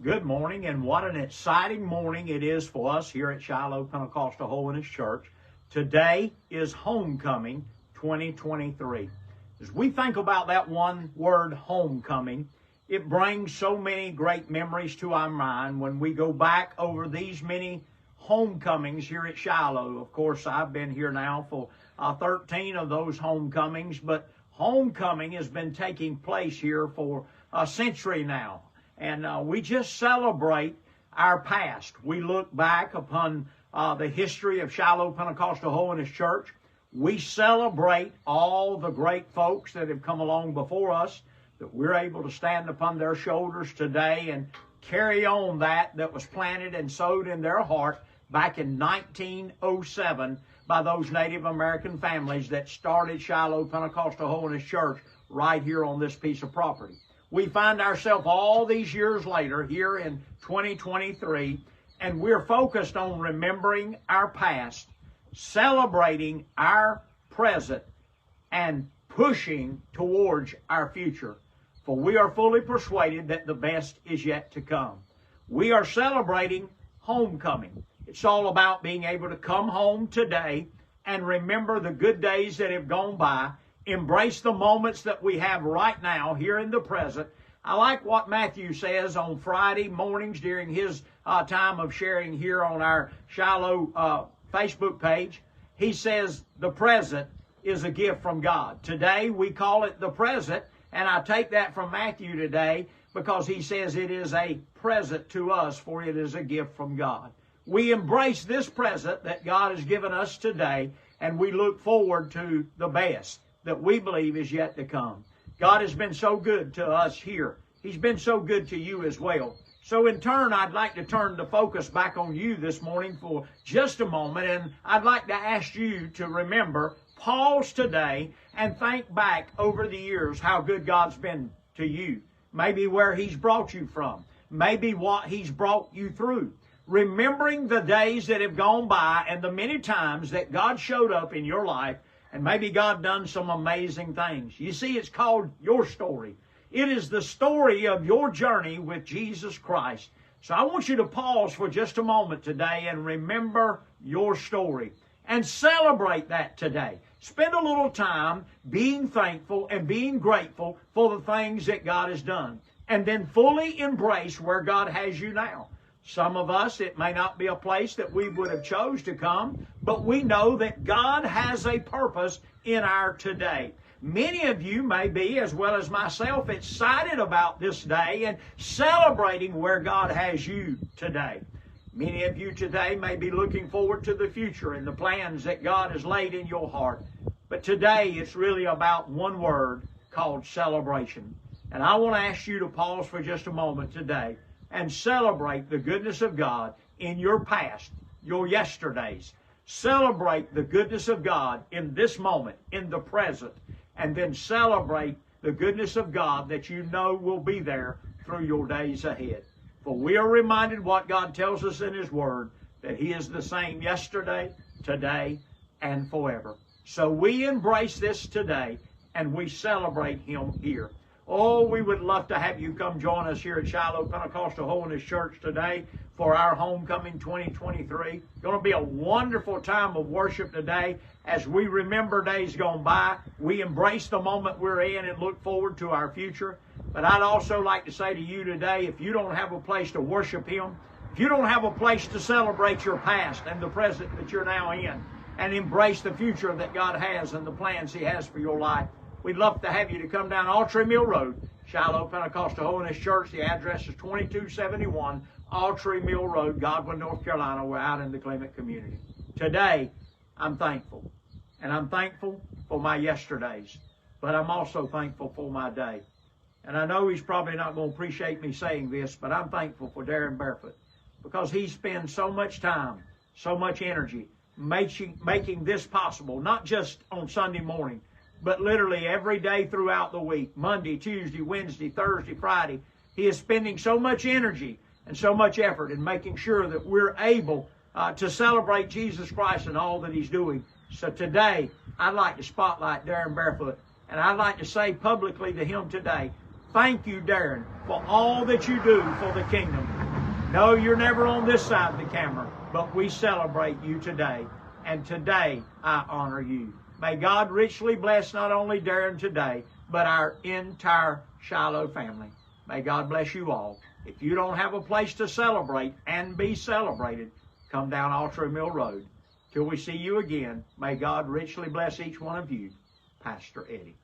Good morning, and what an exciting morning it is for us here at Shiloh Pentecostal Holiness Church. Today is Homecoming 2023. As we think about that one word, homecoming, it brings so many great memories to our mind when we go back over these many homecomings here at Shiloh. Of course, I've been here now for 13 of those homecomings, but homecoming has been taking place here for a century now. And we just celebrate our past. We look back upon the history of Shiloh Pentecostal Holiness Church. We celebrate all the great folks that have come along before us, that we're able to stand upon their shoulders today and carry on that was planted and sowed in their heart back in 1907 by those Native American families that started Shiloh Pentecostal Holiness Church right here on this piece of property. We find ourselves all these years later here in 2023, and we're focused on remembering our past, celebrating our present, and pushing towards our future. For we are fully persuaded that the best is yet to come. We are celebrating homecoming. It's all about being able to come home today and remember the good days that have gone by, embrace the moments that we have right now here in the present. I like what Matthew says on Friday mornings during his time of sharing here on our Shiloh Facebook page. He says the present is a gift from God. Today we call it the present, and I take that from Matthew today because he says it is a present to us, for it is a gift from God. We embrace this present that God has given us today, and we look forward to the best that we believe is yet to come. God has been so good to us here. He's been so good to you as well. So in turn, I'd like to turn the focus back on you this morning for just a moment, and I'd like to ask you to remember, pause today and think back over the years how good God's been to you. Maybe where He's brought you from. Maybe what He's brought you through. Remembering the days that have gone by and the many times that God showed up in your life, and maybe God done some amazing things. You see, it's called your story. It is the story of your journey with Jesus Christ. So I want you to pause for just a moment today and remember your story and celebrate that today. Spend a little time being thankful and being grateful for the things that God has done. And then fully embrace where God has you now. Some of us, it may not be a place that we would have chose to come, but we know that God has a purpose in our today. Many of you may be, as well as myself, excited about this day and celebrating where God has you today. Many of you today may be looking forward to the future and the plans that God has laid in your heart. But today, it's really about one word called celebration. And I want to ask you to pause for just a moment today and celebrate the goodness of God in your past, your yesterdays. Celebrate the goodness of God in this moment, in the present, and then celebrate the goodness of God that you know will be there through your days ahead. For we are reminded what God tells us in His Word, that He is the same yesterday, today, and forever. So we embrace this today, and we celebrate Him here. Oh, we would love to have you come join us here at Shiloh Pentecostal Holiness Church today for our Homecoming 2023. It's going to be a wonderful time of worship today as we remember days gone by. We embrace the moment we're in and look forward to our future. But I'd also like to say to you today, if you don't have a place to worship Him, if you don't have a place to celebrate your past and the present that you're now in, and embrace the future that God has and the plans He has for your life, we'd love to have you to come down Autry Mill Road, Shiloh Pentecostal Holiness Church. The address is 2271 Autry Mill Road, Godwin, North Carolina. We're out in the Clement community. Today, I'm thankful. And I'm thankful for my yesterdays. But I'm also thankful for my day. And I know he's probably not going to appreciate me saying this, but I'm thankful for Darren Barefoot. Because he spends so much time, so much energy, making this possible. Not just on Sunday morning, but literally every day throughout the week, Monday, Tuesday, Wednesday, Thursday, Friday. He is spending so much energy and so much effort in making sure that we're able to celebrate Jesus Christ and all that He's doing. So today, I'd like to spotlight Darren Barefoot, and I'd like to say publicly to him today, Thank you, Darren, for all that you do for the kingdom. No, you're never on this side of the camera, but we celebrate you today. And today, I honor you. May God richly bless not only Darren today, but our entire Shiloh family. May God bless you all. If you don't have a place to celebrate and be celebrated, come down Altry Mill Road. Till we see you again, may God richly bless each one of you. Pastor Eddie.